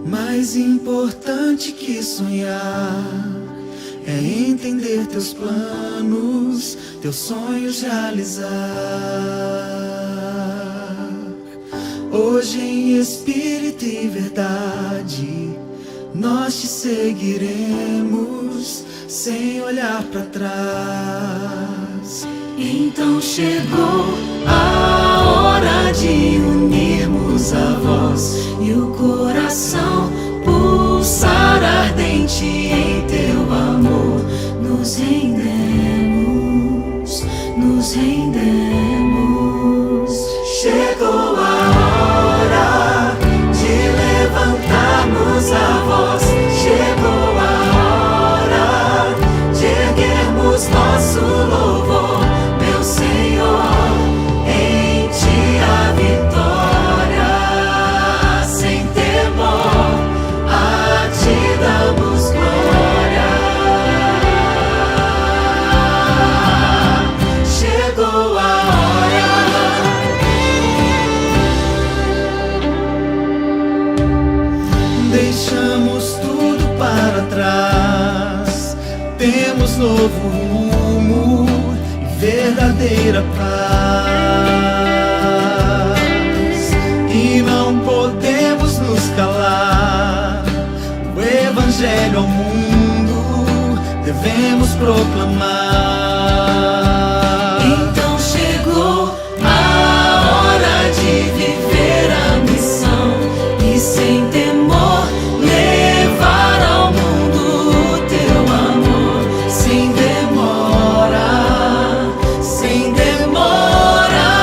Mais importante que sonhar é entender teus planos, teus sonhos realizar. Hoje em espírito e verdade nós te seguiremos sem olhar para trás. Então chegou a hora de unirmos a voz e o coração pulsar ardente em teu amor. Nos rendemos, nos rendemos. Chegou a hora de levantarmos a voz. Chegou a hora de erguermos nosso louvor, meu Senhor, em ti a vitória. Sem temor, a ti damos glória. Chegou a hora. Deixamos tudo para trás, temos novo rumo e verdadeira paz. E não podemos nos calar, o evangelho ao mundo devemos proclamar. Então chegou a hora de viver a missão e sem temor levar ao mundo o teu amor. Sem demora, sem demora.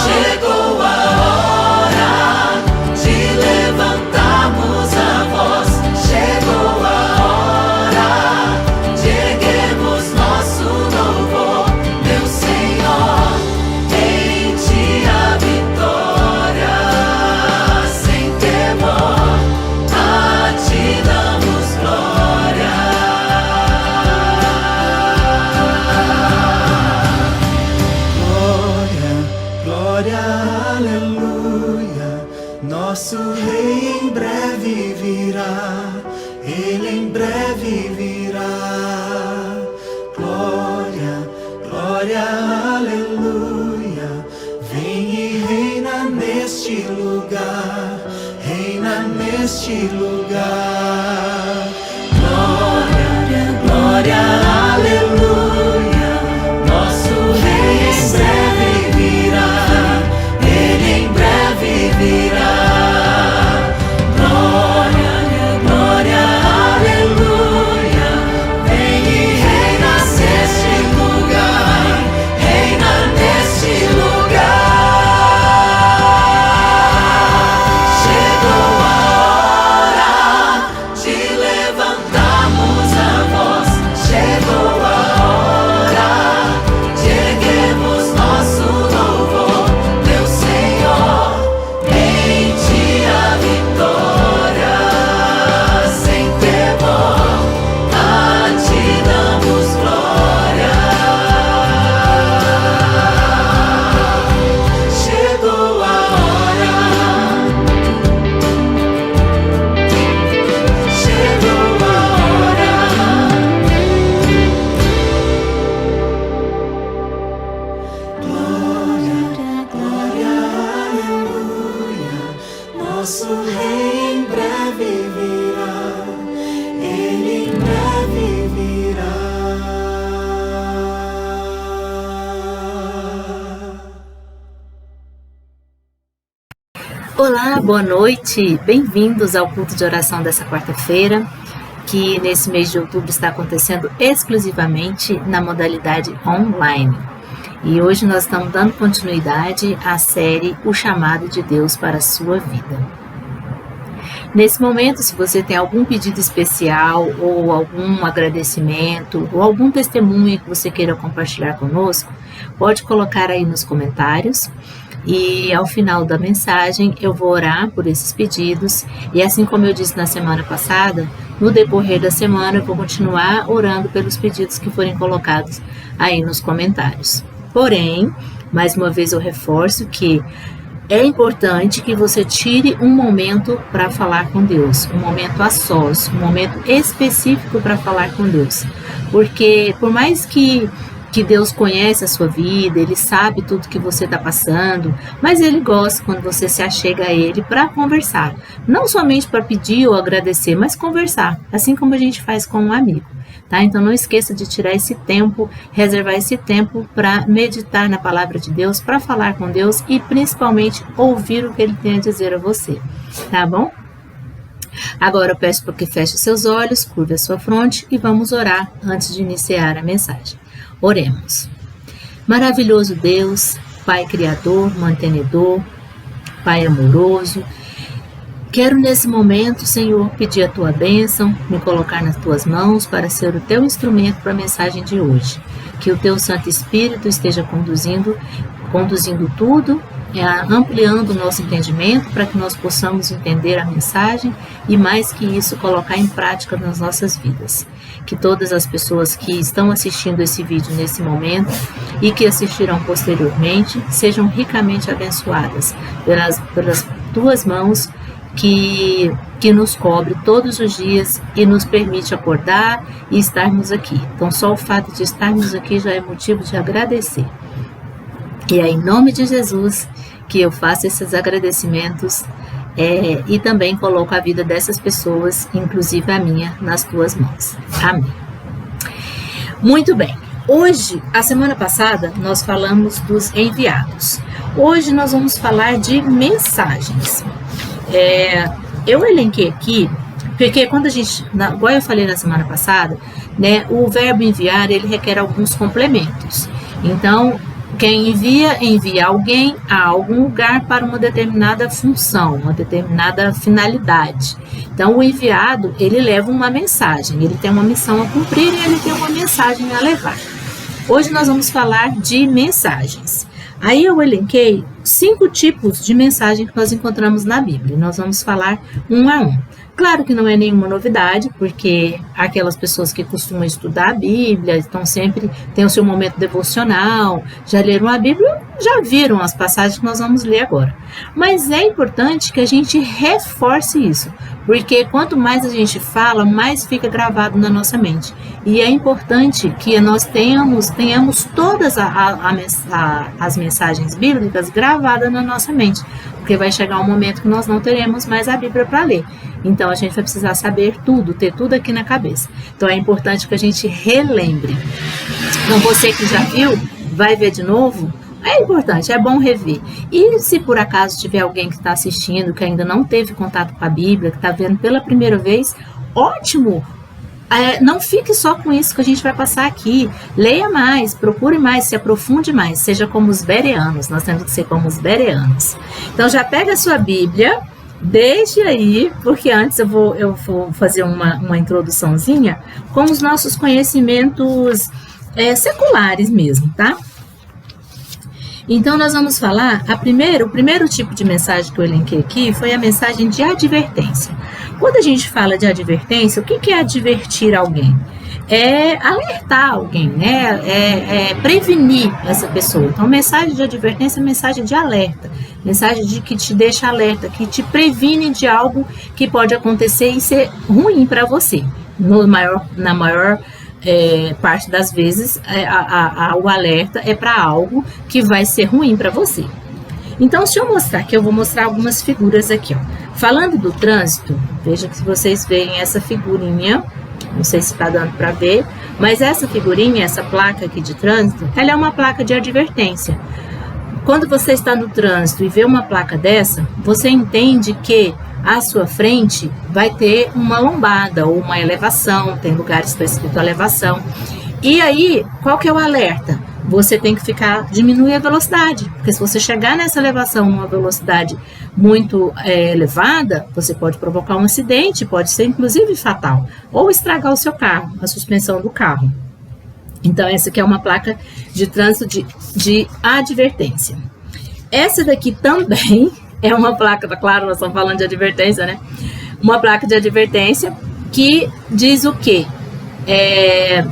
Chegou a hora de levantarmos a voz. Chegou a hora de erguermos nosso louvor, meu Senhor, em ti a vitória. Sem temor, a ti damos glória. Glória, glória, aleluia. Nosso Rei em breve virá, Ele em breve virá. Glória, glória, aleluia. Vem e reina neste lugar, reina neste lugar. Glória, glória, aleluia. Nosso Rei em breve virá, Ele em breve virá. Glória, glória, aleluia. Vem e reina neste lugar, reina neste lugar. Chegou a hora de levantarmos a voz. Chegou a hora de erguermos nosso louvor, meu Senhor, em ti a vitória. Sem temor, a ti damos glória. Chegou a hora. Chegou a hora. Glória, glória, aleluia. Nosso Rei em breve virá, Ele em breve virá. Olá, boa noite, bem-vindos ao culto de oração dessa quarta-feira, que nesse mês de outubro está acontecendo exclusivamente na modalidade online. E hoje nós estamos dando continuidade à série O Chamado de Deus para a Sua Vida. Nesse momento, se você tem algum pedido especial, ou algum agradecimento, ou algum testemunho que você queira compartilhar conosco, pode colocar aí nos comentários. E ao final da mensagem eu vou orar por esses pedidos, e assim como eu disse na semana passada, no decorrer da semana eu vou continuar orando pelos pedidos que forem colocados aí nos comentários. Porém, mais uma vez eu reforço que é importante que você tire um momento para falar com Deus, um momento a sós, um momento específico para falar com Deus. Porque por mais que Deus conhece a sua vida, Ele sabe tudo que você está passando, mas Ele gosta quando você se achega a Ele para conversar. Não somente para pedir ou agradecer, mas conversar, assim como a gente faz com um amigo. Tá? Então não esqueça de tirar esse tempo, reservar esse tempo para meditar na palavra de Deus, para falar com Deus e principalmente ouvir o que Ele tem a dizer a você. Tá bom? Agora eu peço para que feche seus olhos, curve a sua fronte e vamos orar antes de iniciar a mensagem. Oremos. Maravilhoso Deus, Pai Criador, Mantenedor, Pai amoroso, quero nesse momento, Senhor, pedir a Tua bênção, me colocar nas Tuas mãos para ser o Teu instrumento para a mensagem de hoje. Que o Teu Santo Espírito esteja conduzindo tudo, ampliando o nosso entendimento para que nós possamos entender a mensagem e mais que isso, colocar em prática nas nossas vidas. Que todas as pessoas que estão assistindo esse vídeo nesse momento e que assistirão posteriormente sejam ricamente abençoadas pelas Tuas mãos que nos cobre todos os dias e nos permite acordar e estarmos aqui. Então só o fato de estarmos aqui já é motivo de agradecer. E é em nome de Jesus que eu faço esses agradecimentos e também coloco a vida dessas pessoas, inclusive a minha, nas Tuas mãos. Amém. Muito bem. Hoje, a semana passada, nós falamos dos enviados. Hoje nós vamos falar de mensagens. Eu elenquei aqui, porque quando a gente, igual eu falei na semana passada, né, o verbo enviar, ele requer alguns complementos. Então, quem envia alguém a algum lugar para uma determinada função, uma determinada finalidade. Então, o enviado, ele leva uma mensagem, ele tem uma missão a cumprir e ele tem uma mensagem a levar. Hoje nós vamos falar de mensagens. Aí eu elenquei 5 tipos de mensagem que nós encontramos na Bíblia. Nós vamos falar um a um. Claro que não é nenhuma novidade, porque aquelas pessoas que costumam estudar a Bíblia, estão sempre, tem o seu momento devocional, já leram a Bíblia, já viram as passagens que nós vamos ler agora. Mas é importante que a gente reforce isso, porque quanto mais a gente fala, mais fica gravado na nossa mente. E é importante que nós tenhamos todas as mensagens bíblicas gravadas na nossa mente, porque vai chegar um momento que nós não teremos mais a Bíblia para ler. Então a gente vai precisar saber tudo, ter tudo aqui na cabeça. Então é importante que a gente relembre. Então você que já viu, vai ver de novo. É importante, é bom rever. E se por acaso tiver alguém que está assistindo, que ainda não teve contato com a Bíblia, que está vendo pela primeira vez, ótimo! Não fique só com isso que a gente vai passar aqui. Leia mais, procure mais, se aprofunde mais. Seja como os bereanos, nós temos que ser como os bereanos. Então já pega a sua Bíblia, deixe aí, porque antes eu vou fazer uma introduçãozinha com os nossos conhecimentos seculares mesmo, tá? Então, nós vamos falar, o primeiro tipo de mensagem que eu elenquei aqui foi a mensagem de advertência. Quando a gente fala de advertência, o que é advertir alguém? É alertar alguém, né? É prevenir essa pessoa. Então, mensagem de advertência é mensagem de alerta, mensagem de que te deixa alerta, que te previne de algo que pode acontecer e ser ruim para você. Na maior parte das vezes, o alerta é para algo que vai ser ruim para você. Então, se eu mostrar aqui, eu vou mostrar algumas figuras aqui, ó. Falando do trânsito, veja que vocês veem essa figurinha, não sei se está dando para ver, mas essa figurinha, essa placa aqui de trânsito, ela é uma placa de advertência. Quando você está no trânsito e vê uma placa dessa, você entende que à sua frente vai ter uma lombada ou uma elevação, tem lugares que está escrito elevação. E aí, qual que é o alerta? Você tem que diminuir a velocidade, porque se você chegar nessa elevação numa velocidade muito elevada, você pode provocar um acidente, pode ser inclusive fatal, ou estragar o seu carro, a suspensão do carro. Então, essa aqui é uma placa de trânsito de advertência. Essa daqui também é uma placa, tá claro, nós estamos falando de advertência, né? Uma placa de advertência que diz o quê?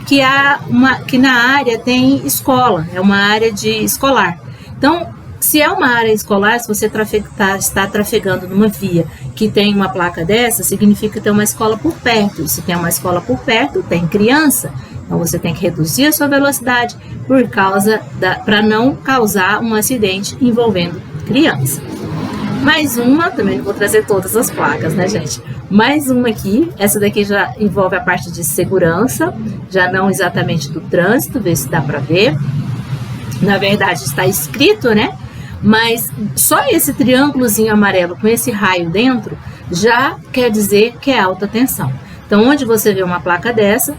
Que na área tem escola, é uma área escolar. Então, Se é uma área escolar, se você está trafegando numa via que tem uma placa dessa, significa que tem uma escola por perto. Se tem uma escola por perto, tem criança. Então você tem que reduzir a sua velocidade para não causar um acidente envolvendo criança. Mais uma, também não vou trazer todas as placas, né, gente? Mais uma aqui, essa daqui já envolve a parte de segurança, já não exatamente do trânsito, ver se dá para ver. Na verdade está escrito, né? Mas só esse triângulozinho amarelo com esse raio dentro já quer dizer que é alta tensão. Então, onde você vê uma placa dessa,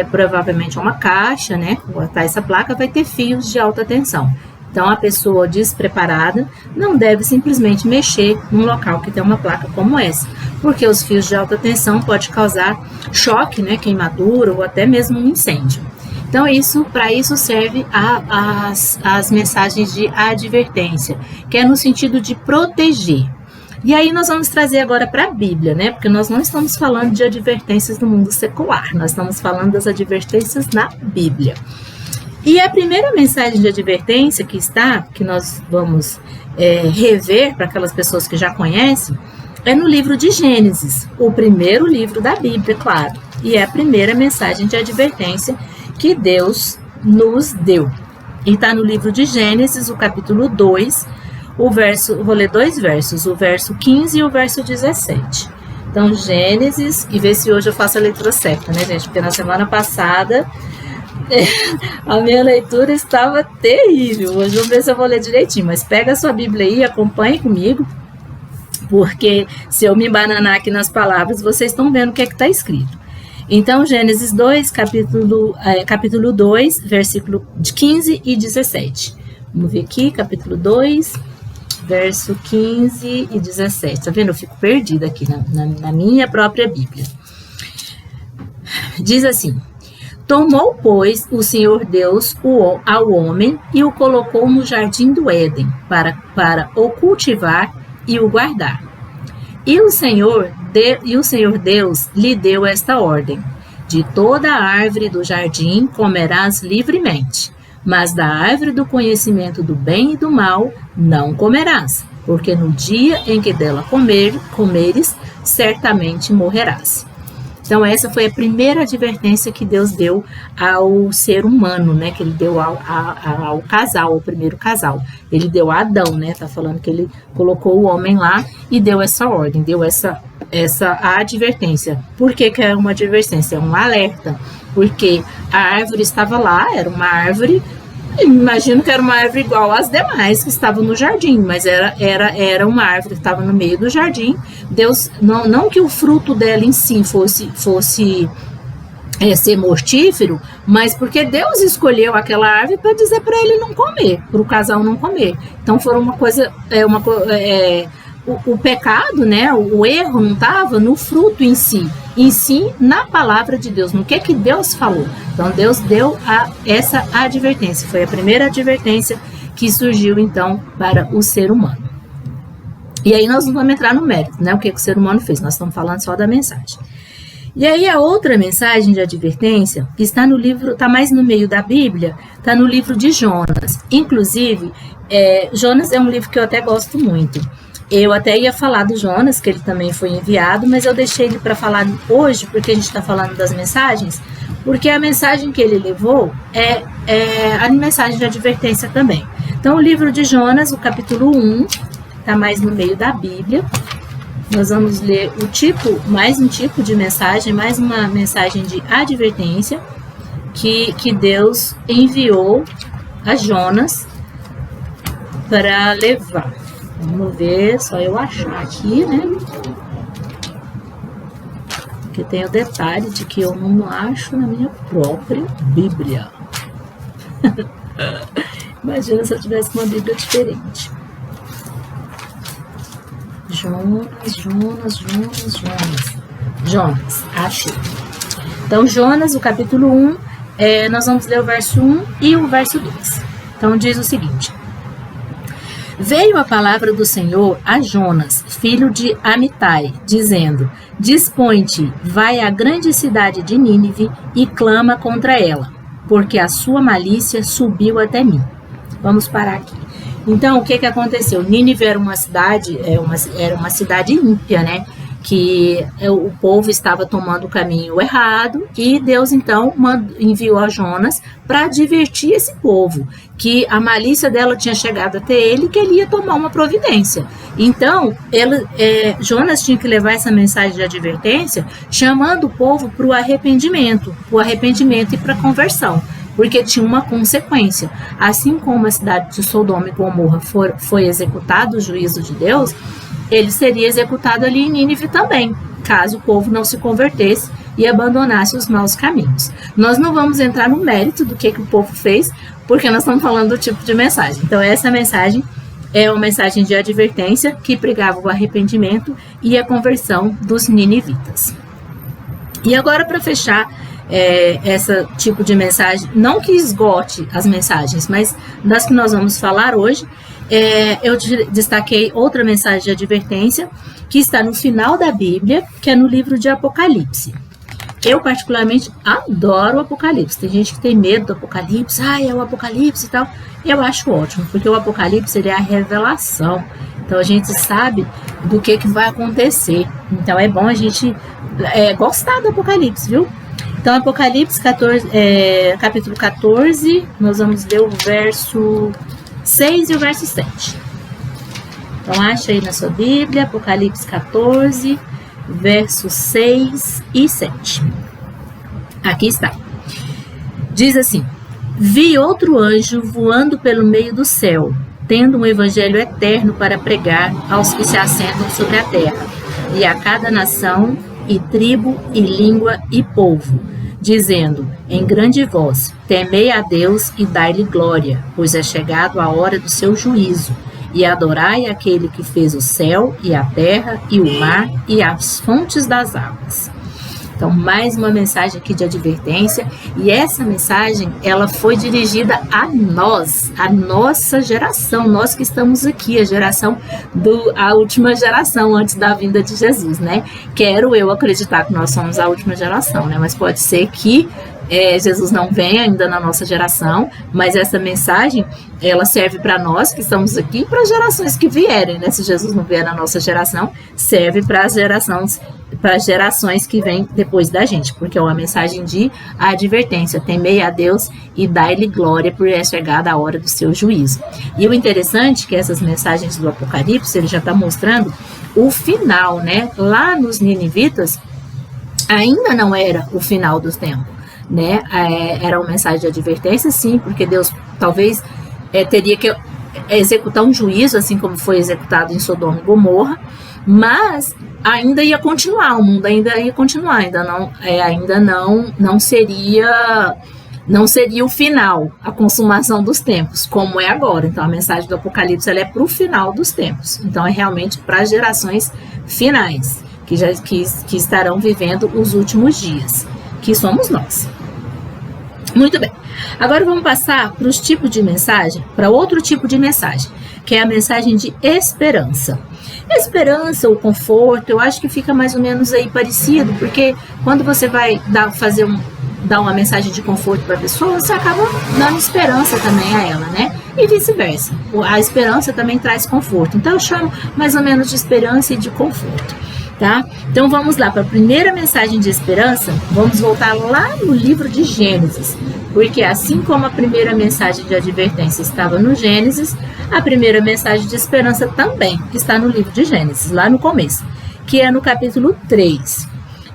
provavelmente uma caixa, né? Botar essa placa vai ter fios de alta tensão. Então, a pessoa despreparada não deve simplesmente mexer num local que tem uma placa como essa, porque os fios de alta tensão podem causar choque, né? Queimadura ou até mesmo um incêndio. Então, para isso serve as mensagens de advertência, que é no sentido de proteger. E aí nós vamos trazer agora para a Bíblia, né? Porque nós não estamos falando de advertências no mundo secular, nós estamos falando das advertências na Bíblia. E a primeira mensagem de advertência que nós vamos rever para aquelas pessoas que já conhecem, é no livro de Gênesis, o primeiro livro da Bíblia, claro. E é a primeira mensagem de advertência que Deus nos deu. E está no livro de Gênesis, o capítulo 2, vou ler 2 versos, o verso 15 e o verso 17. Então, Gênesis, e ver se hoje eu faço a leitura certa, né, gente? Porque na semana passada a minha leitura estava terrível. Hoje eu vou ver se eu vou ler direitinho, mas pega a sua Bíblia aí, acompanhe comigo, porque se eu me embananar aqui nas palavras, vocês estão vendo o que está escrito. Então, Gênesis 2, capítulo 2, versículo 15 e 17. Vamos ver aqui, capítulo 2, verso 15 e 17. Tá vendo? Eu fico perdida aqui na minha própria Bíblia. Diz assim: tomou, pois, o Senhor Deus ao homem e o colocou no jardim do Éden para o cultivar e o guardar. E o Senhor Deus lhe deu esta ordem: de toda a árvore do jardim comerás livremente, mas da árvore do conhecimento do bem e do mal não comerás, porque no dia em que dela comeres, certamente morrerás. Então, essa foi a primeira advertência que Deus deu ao ser humano, né? Que ele deu ao casal, ao primeiro casal. Ele deu a Adão, né? Tá falando que ele colocou o homem lá e deu essa ordem, deu essa advertência. Por que é uma advertência? É um alerta. Porque a árvore estava lá, era uma árvore, imagino que era uma árvore igual às demais que estavam no jardim, mas era uma árvore que estava no meio do jardim. Deus, não que o fruto dela em si fosse ser mortífero, mas porque Deus escolheu aquela árvore para dizer para ele não comer, para o casal não comer. Então foi uma coisa, o pecado, né, o erro não estava no fruto em si, na palavra de Deus, no que Deus falou. Então Deus deu essa advertência, foi a primeira advertência que surgiu então para o ser humano. E aí nós não vamos entrar no mérito, né, o que o ser humano fez, nós estamos falando só da mensagem. E aí a outra mensagem de advertência, que está no livro, está mais no meio da Bíblia, está no livro de Jonas. Inclusive, Jonas é um livro que eu até gosto muito. Eu até ia falar do Jonas, que ele também foi enviado, mas eu deixei ele para falar hoje, porque a gente está falando das mensagens, porque a mensagem que ele levou é a mensagem de advertência também. Então, o livro de Jonas, o capítulo 1, está mais no meio da Bíblia. Nós vamos ler mais um tipo de mensagem, mais uma mensagem de advertência que Deus enviou a Jonas para levar. Vamos ver, só eu achar aqui, né? Porque tem o detalhe de que eu não acho na minha própria Bíblia. Imagina se eu tivesse uma Bíblia diferente. Jonas, achei. Então, Jonas, o capítulo 1, nós vamos ler o verso 1 e o verso 2. Então, diz o seguinte: veio a palavra do Senhor a Jonas, filho de Amitai, dizendo: dispõe-te, vai à grande cidade de Nínive e clama contra ela, porque a sua malícia subiu até mim. Vamos parar aqui. Então, o que aconteceu? Nínive era uma cidade, era uma cidade ímpia, né? Que o povo estava tomando o caminho errado e Deus então enviou a Jonas para advertir esse povo que a malícia dela tinha chegado até ele e que ele ia tomar uma providência. Então, Jonas tinha que levar essa mensagem de advertência chamando o povo para o arrependimento e para a conversão, porque tinha uma consequência. Assim como a cidade de Sodoma e Gomorra foi executado o juízo de Deus, ele seria executado ali em Nínive também, caso o povo não se convertesse e abandonasse os maus caminhos. Nós não vamos entrar no mérito do que o povo fez, porque nós estamos falando do tipo de mensagem. Então, essa mensagem é uma mensagem de advertência que pregava o arrependimento e a conversão dos ninivitas. E agora, para fechar esse tipo de mensagem, não que esgote as mensagens, mas das que nós vamos falar hoje, eu destaquei outra mensagem de advertência que está no final da Bíblia, que é no livro de Apocalipse. Eu particularmente adoro o Apocalipse. Tem gente que tem medo do Apocalipse, é o Apocalipse e tal. Eu acho ótimo, porque o Apocalipse ele é a revelação. Então a gente sabe do que vai acontecer. Então é bom a gente gostar do Apocalipse, viu? Então, Apocalipse 14, capítulo 14, nós vamos ler o verso 6 e o verso 7. Então, acha aí na sua Bíblia, Apocalipse 14, versos 6 e 7. Aqui está. Diz assim: vi outro anjo voando pelo meio do céu, tendo um evangelho eterno para pregar aos que se assentam sobre a terra, e a cada nação, e tribo, e língua, e povo, dizendo em grande voz: temei a Deus e dai-lhe glória, pois é chegado a hora do seu juízo, e adorai aquele que fez o céu, e a terra, e o mar, e as fontes das águas. Então, mais uma mensagem aqui de advertência, e essa mensagem, ela foi dirigida a nós, a nossa geração, nós que estamos aqui, a última geração antes da vinda de Jesus, né? Quero eu acreditar que nós somos a última geração, né? Mas pode ser que Jesus não venha ainda na nossa geração, mas essa mensagem, ela serve para nós que estamos aqui e para as gerações que vierem, né? Se Jesus não vier na nossa geração, serve para as gerações que vêm depois da gente, porque é uma mensagem de advertência: temei a Deus e dai-lhe glória, por é chegada a hora do seu juízo. E o interessante é que essas mensagens do Apocalipse, ele já está mostrando o final, né? Lá nos ninivitas, ainda não era o final dos tempos, né? Era uma mensagem de advertência, sim, porque Deus talvez teria que executar um juízo, assim como foi executado em Sodoma e Gomorra, mas ainda ia continuar, o mundo ainda ia continuar, ainda não seria o final, a consumação dos tempos, como é agora. Então a mensagem do Apocalipse, ela é para o final dos tempos, então é realmente para as gerações finais, que estarão vivendo os últimos dias, que somos nós. Muito bem, agora vamos passar para os tipos de mensagem, para outro tipo de mensagem, que é a mensagem de esperança. Esperança, o conforto, eu acho que fica mais ou menos aí parecido, porque quando você vai dar uma mensagem de conforto para a pessoa, você acaba dando esperança também a ela, né? E vice-versa, a esperança também traz conforto, então eu chamo mais ou menos de esperança e de conforto. Tá? Então vamos lá para a primeira mensagem de esperança. Vamos voltar lá no livro de Gênesis, porque assim como a primeira mensagem de advertência estava no Gênesis, a primeira mensagem de esperança também está no livro de Gênesis, lá no começo, que é no capítulo 3,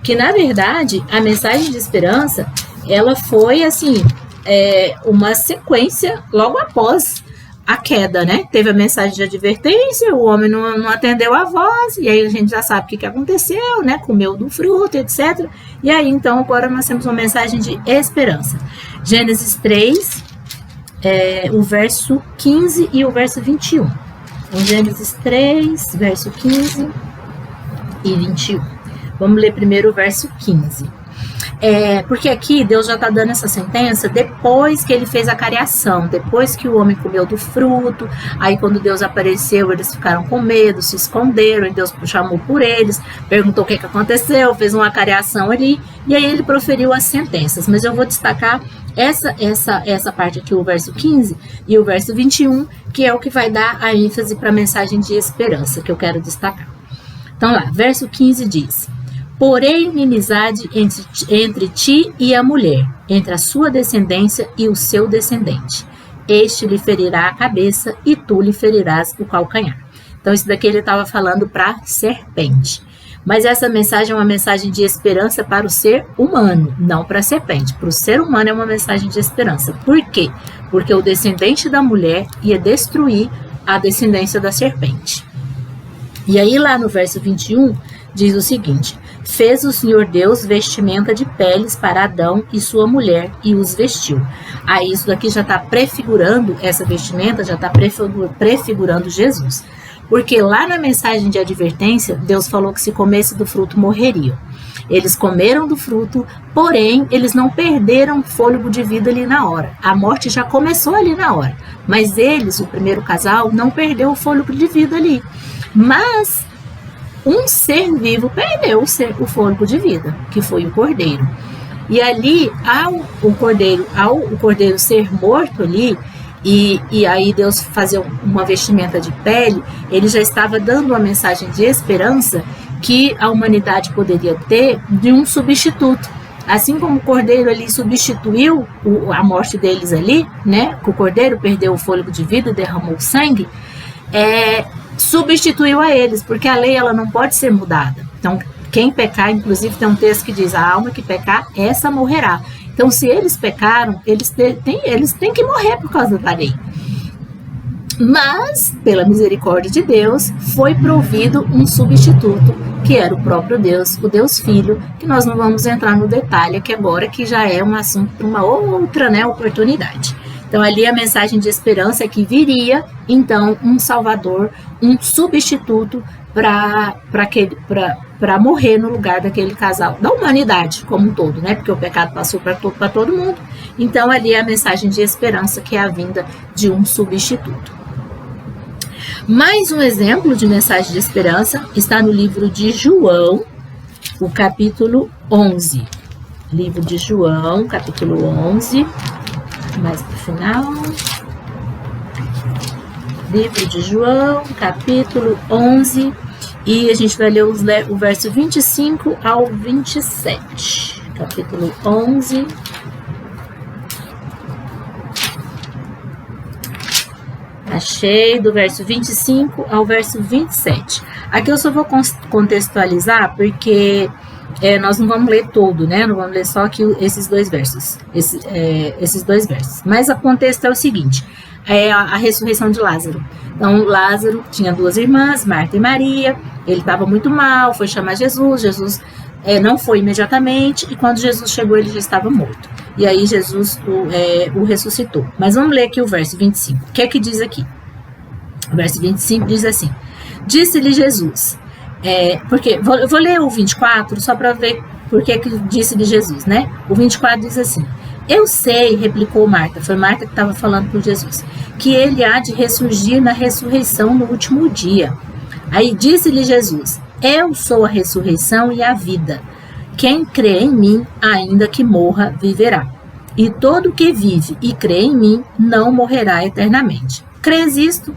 que na verdade a mensagem de esperança, ela foi assim, uma sequência logo após a queda, né? Teve a mensagem de advertência, o homem não atendeu a voz, e aí a gente já sabe o que aconteceu, né? Comeu do fruto, etc. E aí, então, agora nós temos uma mensagem de esperança. Gênesis 3, o verso 15 e o verso 21. Então, Gênesis 3, verso 15 e 21. Vamos ler primeiro o verso 15. Porque aqui Deus já está dando essa sentença depois que ele fez a cariação, depois que o homem comeu do fruto. Aí quando Deus apareceu, eles ficaram com medo, se esconderam, e Deus chamou por eles, perguntou o que aconteceu, fez uma cariação ali, e aí ele proferiu as sentenças. Mas eu vou destacar essa parte aqui, o verso 15 e o verso 21, que é o que vai dar a ênfase para a mensagem de esperança que eu quero destacar. Então lá, verso 15 diz: porém, inimizade entre ti e a mulher, entre a sua descendência e o seu descendente. Este lhe ferirá a cabeça e tu lhe ferirás o calcanhar. Então, isso daqui ele estava falando para a serpente. Mas essa mensagem é uma mensagem de esperança para o ser humano, não para a serpente. Para o ser humano é uma mensagem de esperança. Por quê? Porque o descendente da mulher ia destruir a descendência da serpente. E aí, lá no verso 21, diz o seguinte: fez o Senhor Deus vestimenta de peles para Adão e sua mulher e os vestiu. Aí isso daqui já está prefigurando, essa vestimenta já está prefigurando Jesus. Porque lá na mensagem de advertência, Deus falou que se comesse do fruto morreriam. Eles comeram do fruto, porém eles não perderam fôlego de vida ali na hora. A morte já começou ali na hora. Mas eles, o primeiro casal, não perdeu o fôlego de vida ali. Mas um ser vivo perdeu o fôlego de vida, que foi o cordeiro. E ali, ao o cordeiro ser morto ali, e aí Deus fazer uma vestimenta de pele, ele já estava dando uma mensagem de esperança que a humanidade poderia ter de um substituto. Assim como o cordeiro ali substituiu a morte deles ali, né? Que o cordeiro perdeu o fôlego de vida e derramou sangue, substituiu a eles, porque a lei ela não pode ser mudada. Então, quem pecar, inclusive tem um texto que diz: a alma que pecar, essa morrerá. Então, se eles pecaram, eles têm que morrer por causa da lei. Mas, pela misericórdia de Deus, foi provido um substituto, que era o próprio Deus, o Deus Filho, que nós não vamos entrar no detalhe aqui agora, que já é um assunto para uma outra, né, oportunidade. Então, ali a mensagem de esperança é que viria, então, um Salvador, um substituto para morrer no lugar daquele casal, da humanidade como um todo, né? Porque o pecado passou para todo mundo. Então, ali é a mensagem de esperança, que é a vinda de um substituto. Mais um exemplo de mensagem de esperança está no livro de João, o capítulo 11. Livro de João, capítulo 11, mais para o final. Livro de João, capítulo 11, e a gente vai ler o verso 25 ao 27. Capítulo 11. Achei, do verso 25 ao verso 27. Aqui eu só vou contextualizar, porque nós não vamos ler todo, né? Não vamos ler só aqui esses dois versos. Esses dois versos. Mas o contexto é o seguinte: a ressurreição de Lázaro. Então, Lázaro tinha duas irmãs, Marta e Maria. Ele estava muito mal, foi chamar Jesus. Jesus não foi imediatamente, e quando Jesus chegou, ele já estava morto. E aí Jesus o ressuscitou. Mas vamos ler aqui o verso 25. O que é que diz aqui? O verso 25 diz assim: disse-lhe Jesus. Porque eu vou ler o 24 só para ver por que disse-lhe Jesus, né? O 24 diz assim: eu sei, replicou Marta, foi Marta que estava falando com Jesus, que ele há de ressurgir na ressurreição no último dia. Aí disse-lhe Jesus: eu sou a ressurreição e a vida. Quem crê em mim, ainda que morra, viverá. E todo que vive e crê em mim, não morrerá eternamente. Crês isto?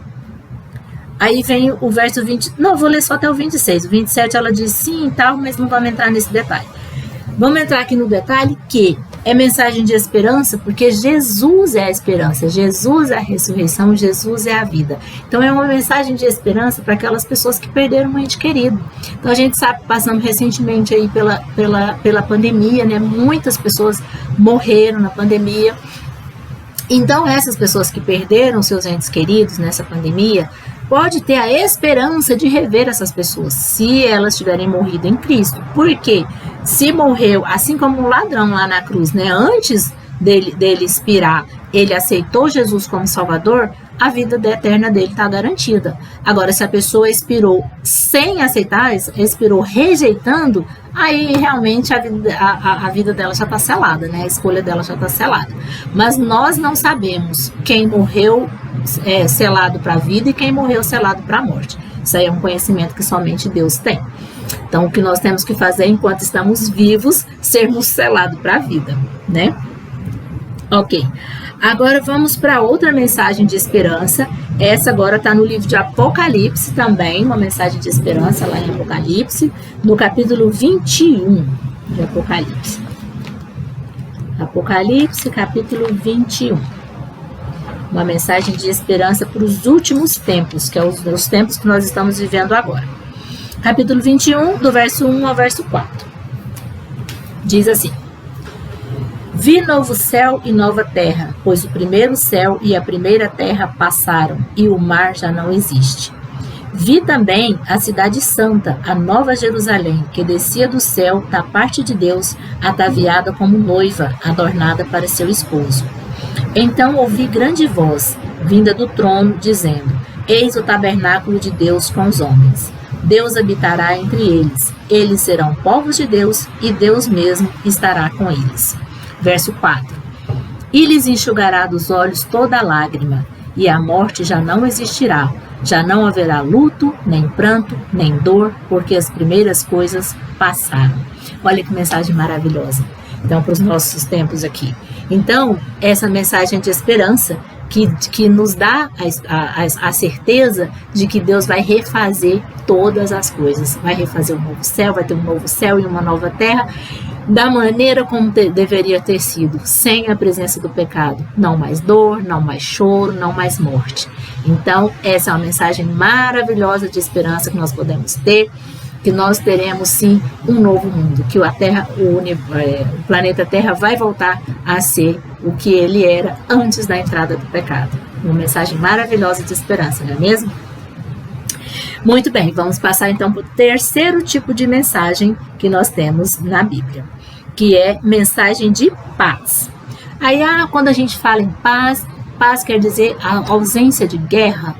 Aí vem o verso 20, não, vou ler só até o 26. O 27 ela diz sim e tal, mas não vamos entrar nesse detalhe. Vamos entrar aqui no detalhe que é mensagem de esperança, porque Jesus é a esperança, Jesus é a ressurreição, Jesus é a vida. Então é uma mensagem de esperança para aquelas pessoas que perderam um ente querido. Então a gente sabe, passamos recentemente aí pela pandemia, né? Muitas pessoas morreram na pandemia. Então essas pessoas que perderam seus entes queridos nessa pandemia, pode ter a esperança de rever essas pessoas, se elas tiverem morrido em Cristo. Porque se morreu, assim como um ladrão lá na cruz, né, antes dele expirar, ele aceitou Jesus como Salvador, a vida eterna dele está garantida. Agora, se a pessoa expirou sem aceitar, expirou rejeitando, aí realmente a vida dela já está selada, né? A escolha dela já está selada. Mas nós não sabemos quem morreu selado para a vida e quem morreu selado para a morte. Isso aí é um conhecimento que somente Deus tem. Então, o que nós temos que fazer enquanto estamos vivos, sermos selados para a vida, né? Ok. Agora vamos para outra mensagem de esperança. Essa agora está no livro de Apocalipse também, uma mensagem de esperança lá em Apocalipse, no capítulo 21 de Apocalipse. Apocalipse, capítulo 21. Uma mensagem de esperança para os últimos tempos, que é os tempos que nós estamos vivendo agora. Capítulo 21, do verso 1 ao verso 4. Diz assim: Vi novo céu e nova terra, pois o primeiro céu e a primeira terra passaram, e o mar já não existe. Vi também a cidade santa, a nova Jerusalém, que descia do céu da parte de Deus, ataviada como noiva, adornada para seu esposo. Então ouvi grande voz, vinda do trono, dizendo: Eis o tabernáculo de Deus com os homens. Deus habitará entre eles. Eles serão povos de Deus, e Deus mesmo estará com eles. Verso 4. E lhes enxugará dos olhos toda lágrima, e a morte já não existirá. Já não haverá luto, nem pranto, nem dor, porque as primeiras coisas passaram. Olha que mensagem maravilhosa. Então, para os nossos tempos aqui. Então, essa mensagem de esperança que nos dá a certeza de que Deus vai refazer todas as coisas. Vai refazer um novo céu, vai ter um novo céu e uma nova terra, da maneira como deveria ter sido, sem a presença do pecado. Não mais dor, não mais choro, não mais morte. Então, essa é uma mensagem maravilhosa de esperança que nós podemos ter, que nós teremos sim um novo mundo, que o planeta Terra vai voltar a ser o que ele era antes da entrada do pecado. Uma mensagem maravilhosa de esperança, não é mesmo? Muito bem, vamos passar então para o terceiro tipo de mensagem que nós temos na Bíblia, que é mensagem de paz. Aí, quando a gente fala em paz, paz quer dizer a ausência de guerra.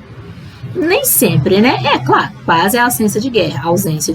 Nem sempre, né? É claro, paz é a ausência de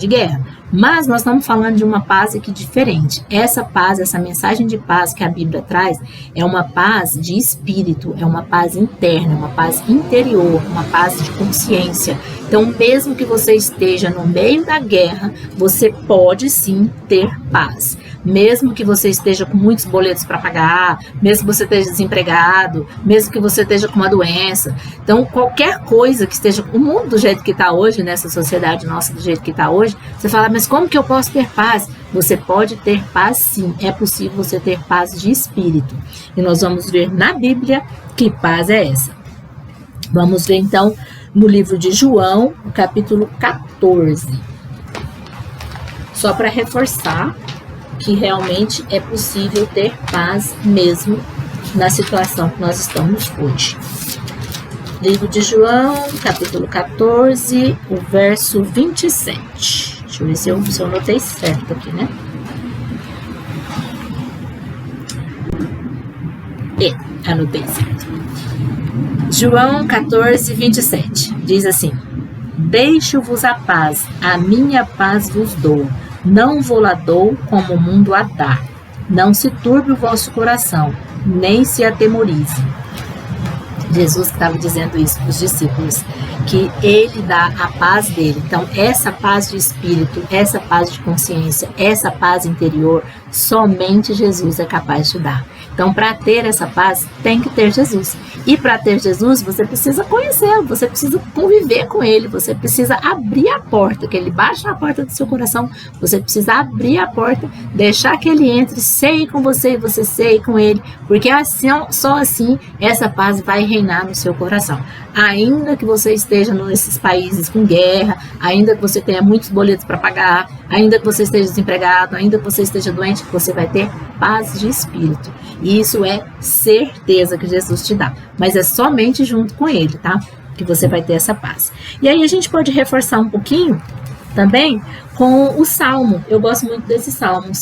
guerra. Mas nós estamos falando de uma paz aqui diferente. Essa paz, essa mensagem de paz que a Bíblia traz, é uma paz de espírito, é uma paz interna, uma paz interior, uma paz de consciência. Então, mesmo que você esteja no meio da guerra, você pode sim ter paz. Mesmo que você esteja com muitos boletos para pagar, mesmo que você esteja desempregado, mesmo que você esteja com uma doença. Então, qualquer coisa que esteja, o mundo do jeito que está hoje, nessa sociedade nossa do jeito que está hoje, você fala, mas como que eu posso ter paz? Você pode ter paz sim, é possível você ter paz de espírito. E nós vamos ver na Bíblia que paz é essa. Vamos ver então no livro de João, no capítulo 14. Só para reforçar que realmente é possível ter paz mesmo na situação que nós estamos hoje. Livro de João, capítulo 14, o verso 27. Deixa eu ver se eu anotei certo aqui, né? Anotei certo. João 14, 27. Diz assim: Deixo-vos a paz, a minha paz vos dou. Não vou-la dou como o mundo a dá. Não se turbe o vosso coração, nem se atemorize. Jesus estava dizendo isso para os discípulos, que ele dá a paz dele. Então, essa paz de espírito, essa paz de consciência, essa paz interior, somente Jesus é capaz de dar. Então, para ter essa paz, tem que ter Jesus. E para ter Jesus, você precisa conhecê-lo, você precisa conviver com ele, você precisa abrir a porta, que ele baixe na porta do seu coração, você precisa abrir a porta, deixar que ele entre, ceie com você e você ceie com ele, porque assim, só assim essa paz vai reinar no seu coração. Ainda que você esteja nesses países com guerra, ainda que você tenha muitos boletos para pagar, ainda que você esteja desempregado, ainda que você esteja doente, você vai ter paz de espírito. E isso é certeza que Jesus te dá. Mas é somente junto com ele, tá? Que você vai ter essa paz. E aí a gente pode reforçar um pouquinho também com o Salmo. Eu gosto muito desse Salmo,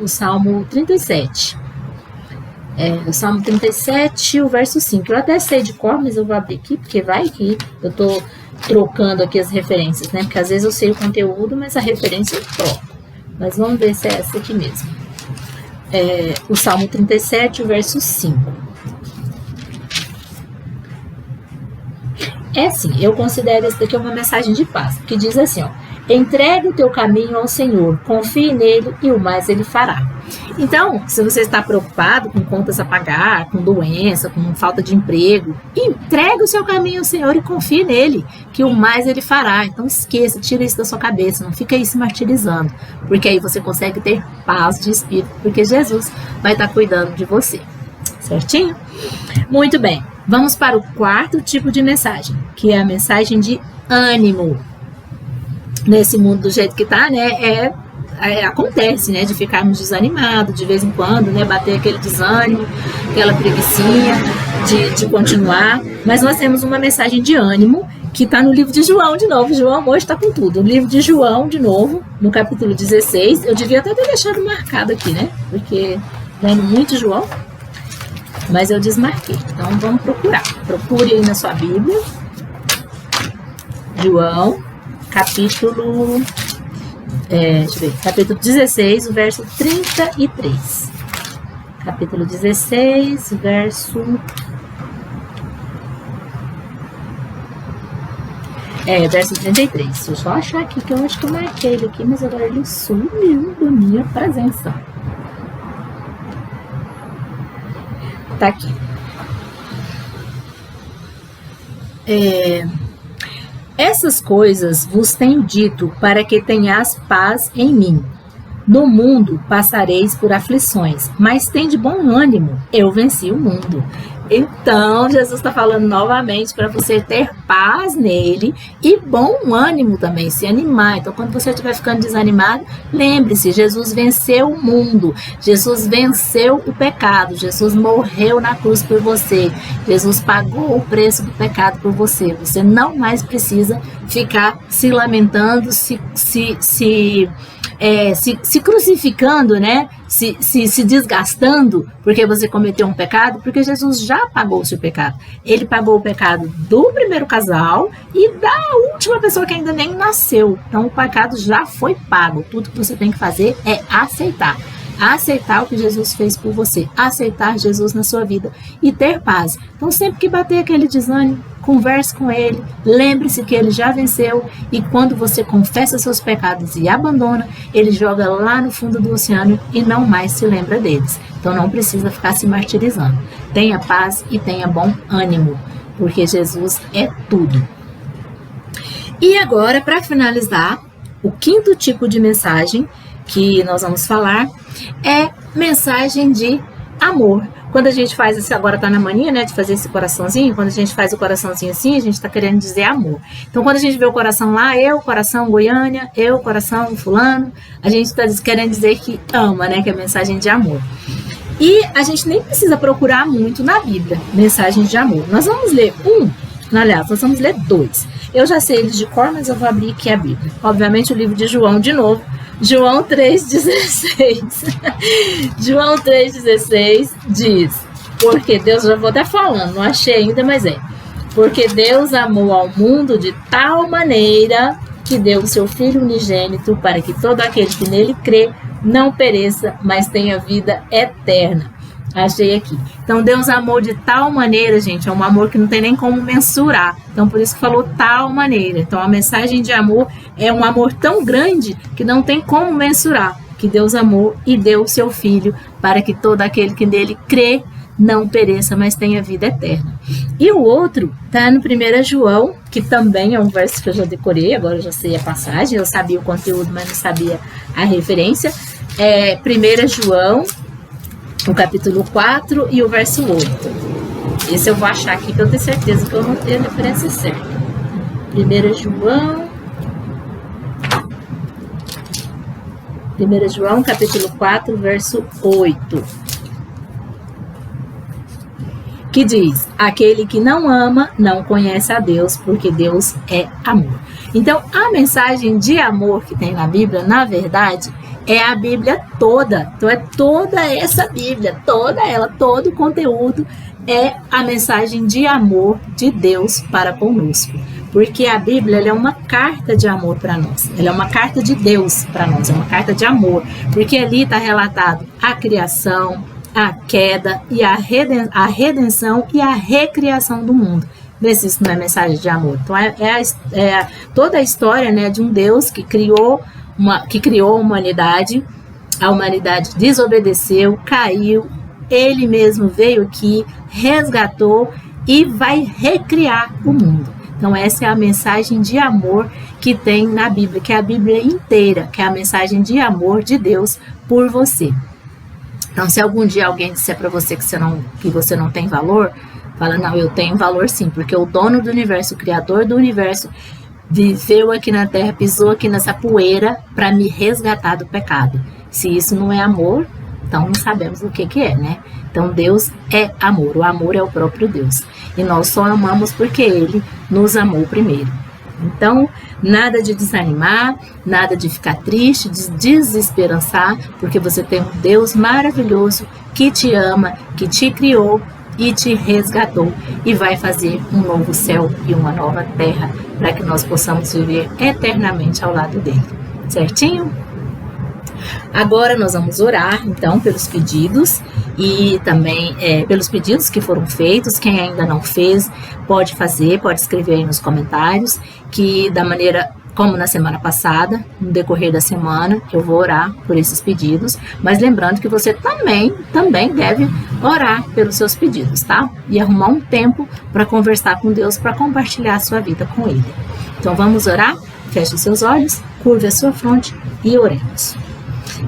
o Salmo 37. O Salmo 37, o verso 5. Eu até sei de cor, mas eu vou abrir aqui, porque vai que eu tô trocando aqui as referências, né? Porque às vezes eu sei o conteúdo, mas a referência eu troco. Mas vamos ver se é essa aqui mesmo. O Salmo 37, o verso 5. Assim, eu considero isso daqui uma mensagem de paz, que diz assim, ó: entregue o teu caminho ao Senhor, confie nele e o mais ele fará. Então, se você está preocupado com contas a pagar, com doença, com falta de emprego, entregue o seu caminho ao Senhor e confie nele, que o mais ele fará. Então esqueça, tira isso da sua cabeça, não fica aí se martirizando, porque aí você consegue ter paz de espírito, porque Jesus vai estar cuidando de você. Certinho? Muito bem, vamos para o quarto tipo de mensagem, que é a mensagem de ânimo. Nesse mundo do jeito que tá, né, acontece, né, de ficarmos desanimados de vez em quando, né, bater aquele desânimo, aquela preguicinha de continuar, mas nós temos uma mensagem de ânimo que está no livro de João de novo. João hoje está com tudo. No livro de João de novo, no capítulo 16, eu devia até ter deixado marcado aqui, né, porque lendo muito João, mas eu desmarquei. Então vamos procurar. Procure aí na sua Bíblia. João, capítulo, capítulo 16, o verso 33. Capítulo 16, verso... verso 33. Deixa eu só achar aqui, que eu acho que eu marquei ele aqui, mas agora ele sumiu da minha presença. Tá aqui. Essas coisas vos tenho dito para que tenhais paz em mim. No mundo passareis por aflições, mas tende bom ânimo, eu venci o mundo. Então, Jesus está falando novamente para você ter paz nele e bom ânimo também, se animar. Então, quando você estiver ficando desanimado, lembre-se, Jesus venceu o mundo, Jesus venceu o pecado, Jesus morreu na cruz por você, Jesus pagou o preço do pecado por você. Você não mais precisa ficar se lamentando, se crucificando, né? Se desgastando porque você cometeu um pecado, porque Jesus já pagou o seu pecado. Ele pagou o pecado do primeiro casal e da última pessoa que ainda nem nasceu. Então o pecado já foi pago. Tudo que você tem que fazer é aceitar. Aceitar o que Jesus fez por você, aceitar Jesus na sua vida e ter paz. Então sempre que bater aquele desânimo, converse com ele, lembre-se que ele já venceu, e quando você confessa seus pecados e abandona, ele joga lá no fundo do oceano e não mais se lembra deles. Então não precisa ficar se martirizando. Tenha paz e tenha bom ânimo, porque Jesus é tudo. E agora, para finalizar, o quinto tipo de mensagem que nós vamos falar é mensagem de amor. Quando a gente faz isso, agora tá na mania, né, de fazer esse coraçãozinho, quando a gente faz o coraçãozinho assim, a gente tá querendo dizer amor. Então, quando a gente vê o coração lá, eu, coração Goiânia, eu, coração fulano, a gente tá querendo dizer que ama, né, que é mensagem de amor. E a gente nem precisa procurar muito na Bíblia, mensagem de amor. Nós vamos ler nós vamos ler 2. Eu já sei eles de cor, mas eu vou abrir aqui a Bíblia. Obviamente o livro de João de novo. João 3,16. João 3,16 diz: porque Deus, já vou até falando, não achei ainda, mas porque Deus amou ao mundo de tal maneira que deu o seu Filho unigênito para que todo aquele que nele crê não pereça, mas tenha vida eterna. Achei aqui. Então, Deus amou de tal maneira, gente, é um amor que não tem nem como mensurar. Então, por isso que falou tal maneira. Então, a mensagem de amor é um amor tão grande que não tem como mensurar. Que Deus amou e deu o seu Filho para que todo aquele que nele crê não pereça, mas tenha vida eterna. E o outro está no 1 João, que também é um verso que eu já decorei, agora eu já sei a passagem, eu sabia o conteúdo, mas não sabia a referência. 1 João, o capítulo 4 e o verso 8. Esse eu vou achar aqui, que eu tenho certeza que eu não tenho a referência certa. 1 João, capítulo 4, verso 8. Que diz: aquele que não ama não conhece a Deus, porque Deus é amor. Então, a mensagem de amor que tem na Bíblia, na verdade, é a Bíblia toda. Então, é toda essa Bíblia, toda ela, todo o conteúdo é a mensagem de amor de Deus para conosco. Porque a Bíblia ela é uma carta de amor para nós. Ela é uma carta de Deus para nós, é uma carta de amor. Porque ali está relatado a criação, a queda e a redenção e a recriação do mundo. Vê se isso não é mensagem de amor. Então, toda a história, né, de um Deus que criou a humanidade desobedeceu, caiu, ele mesmo veio aqui, resgatou e vai recriar o mundo. Então, essa é a mensagem de amor que tem na Bíblia, que é a Bíblia inteira, que é a mensagem de amor de Deus por você. Então, se algum dia alguém disser para você que você não tem valor, fala, não, eu tenho valor sim, porque o dono do universo, o criador do universo, viveu aqui na terra, pisou aqui nessa poeira para me resgatar do pecado. Se isso não é amor, então não sabemos o que é, né? Então Deus é amor, o amor é o próprio Deus. E nós só amamos porque Ele nos amou primeiro. Então, nada de desanimar, nada de ficar triste, de desesperançar, porque você tem um Deus maravilhoso que te ama, que te criou e te resgatou e vai fazer um novo céu e uma nova terra para que nós possamos viver eternamente ao lado dele. Certinho? Agora nós vamos orar, então, pelos pedidos e também pelos pedidos que foram feitos. Quem ainda não fez, pode fazer, pode escrever aí nos comentários, que da maneira como na semana passada, no decorrer da semana, eu vou orar por esses pedidos, mas lembrando que você também deve orar pelos seus pedidos, tá? E arrumar um tempo para conversar com Deus, para compartilhar a sua vida com Ele. Então vamos orar? Feche os seus olhos, curve a sua fronte e oremos.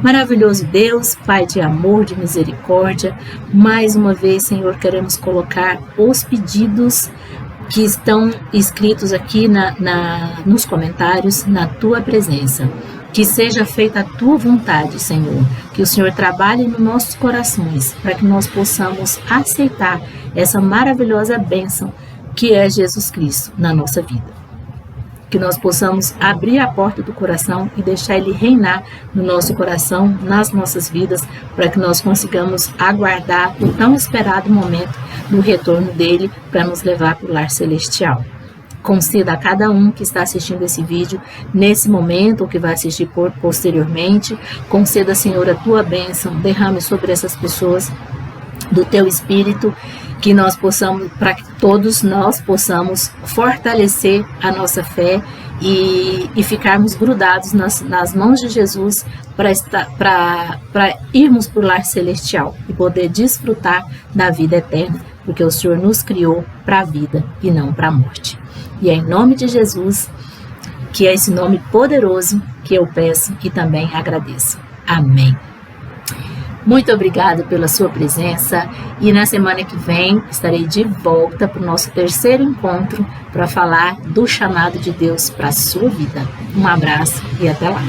Maravilhoso Deus, Pai de amor, de misericórdia, mais uma vez, Senhor, queremos colocar os pedidos que estão escritos aqui nos comentários, na Tua presença. Que seja feita a Tua vontade, Senhor. Que o Senhor trabalhe nos nossos corações, para que nós possamos aceitar essa maravilhosa bênção que é Jesus Cristo na nossa vida. Que nós possamos abrir a porta do coração e deixar Ele reinar no nosso coração, nas nossas vidas, para que nós consigamos aguardar o tão esperado momento do retorno dEle para nos levar para o lar celestial. Conceda a cada um que está assistindo esse vídeo nesse momento ou que vai assistir posteriormente, conceda, Senhor, a Tua bênção, derrame sobre essas pessoas do Teu Espírito, que nós possamos, para que todos nós possamos fortalecer a nossa fé e ficarmos grudados nas mãos de Jesus para irmos para o lar celestial e poder desfrutar da vida eterna, porque o Senhor nos criou para a vida e não para a morte. E é em nome de Jesus, que é esse nome poderoso, que eu peço e também agradeço. Amém. Muito obrigada pela sua presença e na semana que vem estarei de volta para o nosso terceiro encontro para falar do chamado de Deus para a sua vida. Um abraço e até lá.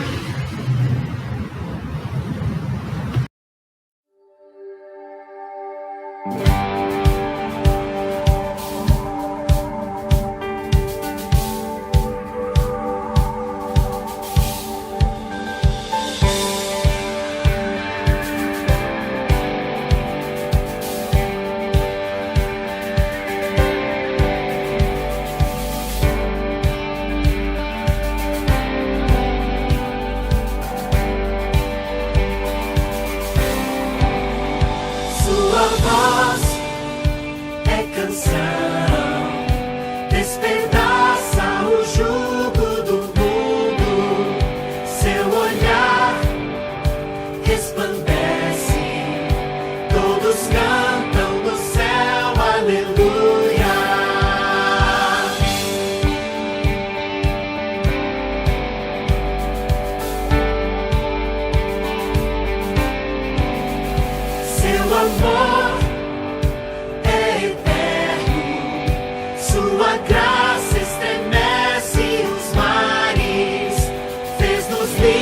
Sua graça estremece os mares, fez-nos livres.